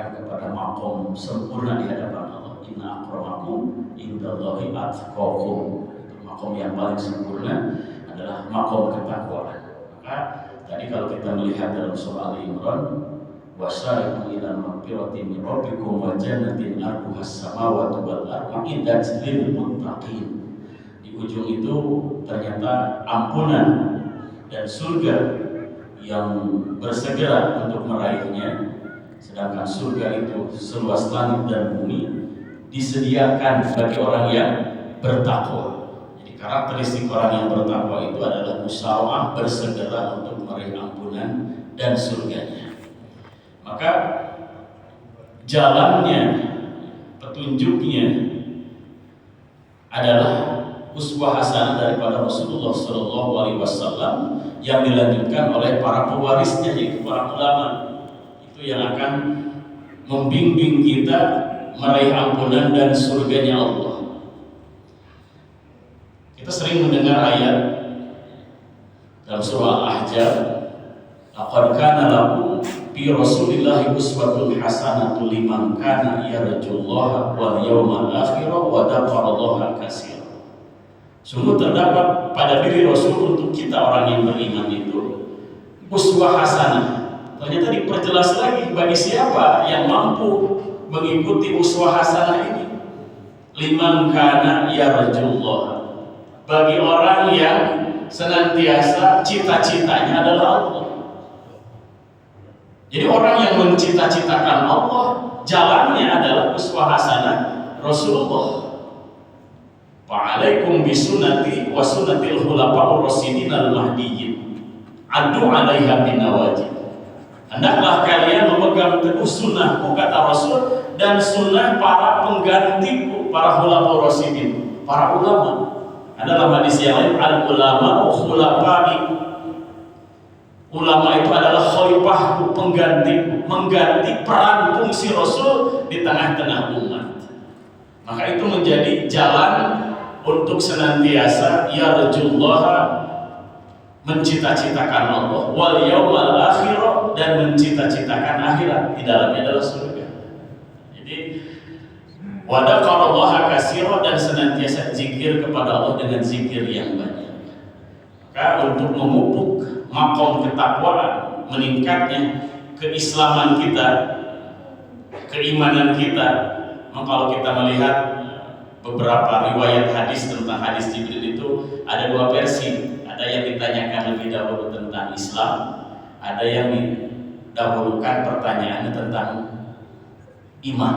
disampaikan kepada makom sempurna di hadapan Allah. Inna akramakum indallahi atqakum. Makom yang paling sempurna adalah makom ketakwaan. Maka tadi kalau kita melihat dalam surah Al-Imran, wasari'u ila maghfiratin min rabbikum wa jannatin 'arduhas samawati wal ardu iddat lil muttaqin. Di ujung itu ternyata ampunan dan surga yang bersegera untuk meraihnya, sedangkan surga itu seluas langit dan bumi disediakan bagi orang yang bertakwa. Jadi karakteristik orang yang bertakwa itu adalah musyawarah, bersegera untuk meraih ampunan dan surganya. Maka jalannya, petunjuknya adalah uswah hasanah daripada Rasulullah SAW yang dilanjutkan oleh para pewarisnya, yaitu para ulama. Itu yang akan membimbing kita meraih ampunan dan surganya Allah. Kita sering mendengar ayat dalam surah Al-Ahzab, laqad kana lakum fi Rasulillahi uswatun hasanatun liman kana yarjullaha wal yawmal akhir wa dzakarallaha katsiran. Sungguh terdapat pada diri Rasul untuk kita orang yang beriman itu uswah hasanah. Ternyata diperjelas lagi bagi siapa yang mampu mengikuti uswah hasanah ini. Liman kana yarjullah, bagi orang yang senantiasa cita-citanya adalah Allah. Jadi orang yang mencita-citakan Allah, jalannya adalah uswah hasanah Rasulullah. Fa'alaikum bisunnati wa sunnatil khulafa'ur rasyidin al-mahdiyyin addu 'alaiha binawajid. Hendaklah kalian memegang teguh sunnahku, kata Rasul, dan sunnah para penggantiku, para khulafa'ur rasyidin, para ulama. Adalah hadis yang lain, al-ulama khulafa'i. Ulama itu adalah khalifahku, penggantiku, mengganti peran fungsi Rasul di tengah-tengah umat. Maka itu menjadi jalan untuk senantiasa yarjullah, mencita-citakan Allah, wal yaumal akhir, dan mencita-citakan akhirat, di dalamnya adalah surga. Jadi wadaqarallaha katsira, dan senantiasa zikir kepada Allah dengan zikir yang banyak. Maka untuk memupuk makom ketakwaan, meningkatnya keislaman kita, keimanan kita, maka kalau kita melihat beberapa riwayat hadis tentang hadis Jibril itu ada dua versi. Ada yang ditanyakan lebih dahulu tentang Islam, ada yang didahulukan pertanyaannya tentang iman.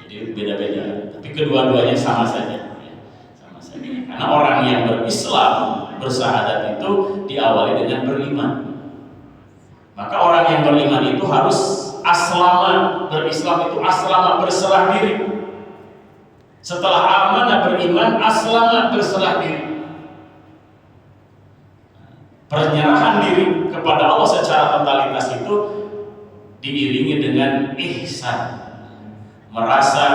Jadi beda-beda, tapi kedua-duanya sama saja. Sama saja. Karena orang yang berislam, bersyahadat itu diawali dengan beriman. Maka orang yang beriman itu harus aslama, berislam itu aslama, berserah diri. Setelah amanah beriman, aslama, berserah diri. Penyerahan diri kepada Allah secara totalitas itu diiringi dengan ihsan, merasa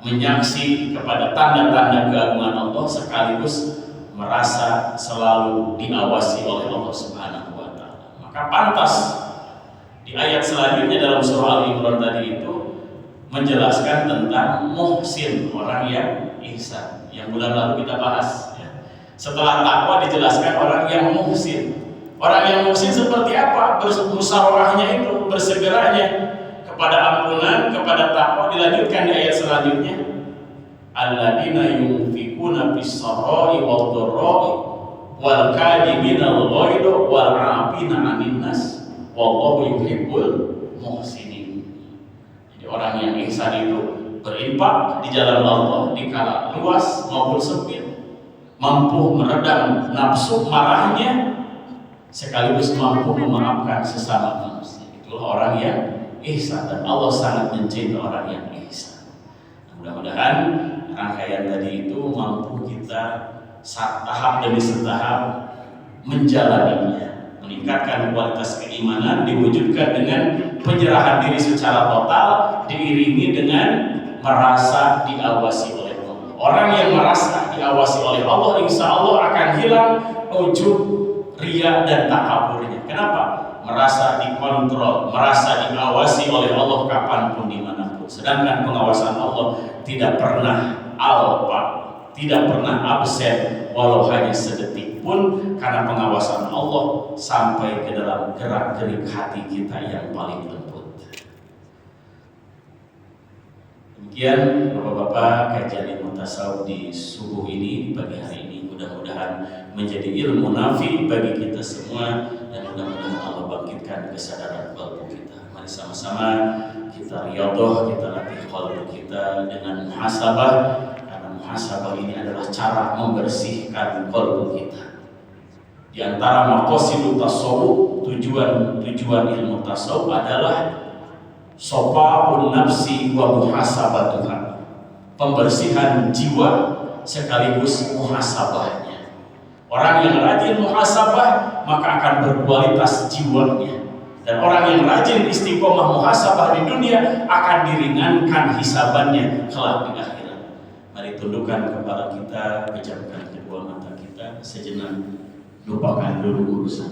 menyaksi kepada tanda-tanda keagungan Allah, sekaligus merasa selalu diawasi oleh Allah Subhanahu wa Ta'ala. Maka pantas di ayat selanjutnya dalam surah Al-Imran tadi itu menjelaskan tentang muhsin, orang yang ihsan, yang bulan lalu kita bahas ya. Setelah takwa dijelaskan orang yang muhsin. Orang yang muhsin seperti apa? Bermusyawarahnya itu, bersegeranya kepada ampunan, kepada takwa. Dilanjutkan di ayat selanjutnya, alladzina yunfikuna fis-sarra'i wad-dharra'i wal kadhibina al-ghaidha wal 'afina 'anil nas wallahu yuhibbul muhsinin. Orang yang ihsan itu berinfak di jalan Allah di kala luas maupun sempit, mampu meredam nafsu marahnya, sekaligus mampu memaafkan sesama manusia. Itulah orang yang ihsan, dan Allah sangat mencintai orang yang ihsan. Mudah-mudahan rangkaian tadi itu mampu kita tahap demi setahap menjalaninya, meningkatkan kualitas keimanan, diwujudkan dengan penyerahan diri secara total, diiringi dengan merasa diawasi oleh Allah. Orang yang merasa diawasi oleh Allah, insya Allah akan hilang ujub, ria, dan takaburnya. Kenapa? merasa dikontrol, merasa diawasi oleh Allah kapanpun dimanapun. Sedangkan pengawasan Allah tidak pernah alpa, tidak pernah absen walau hanya sedetik pun, karena pengawasan Allah sampai ke dalam gerak-gerik hati kita yang paling lembut. Demikian Bapak-bapak kajian ilmu tasawuf di subuh ini, pagi hari ini, mudah-mudahan menjadi ilmu nafi bagi kita semua, dan mudah-mudahan Allah bangkitkan kesadaran qalbu kita. Mari sama-sama kita riyadhah, kita latih qalbu kita dengan muhasabah, karena muhasabah ini adalah cara membersihkan qalbu kita. Di antara maqasidut tasawuf, tujuan ilmu tasawuf adalah sofa'un nafsi wa muhasabatuha, pembersihan jiwa sekaligus muhasabahnya. Orang yang rajin muhasabah maka akan berkualitas jiwanya, dan orang yang rajin istiqomah muhasabah di dunia akan diringankan hisabannya kelak di akhirat. Mari tundukkan kepala kita, pejamkan kedua mata kita sejenak, lupakan dulu urusan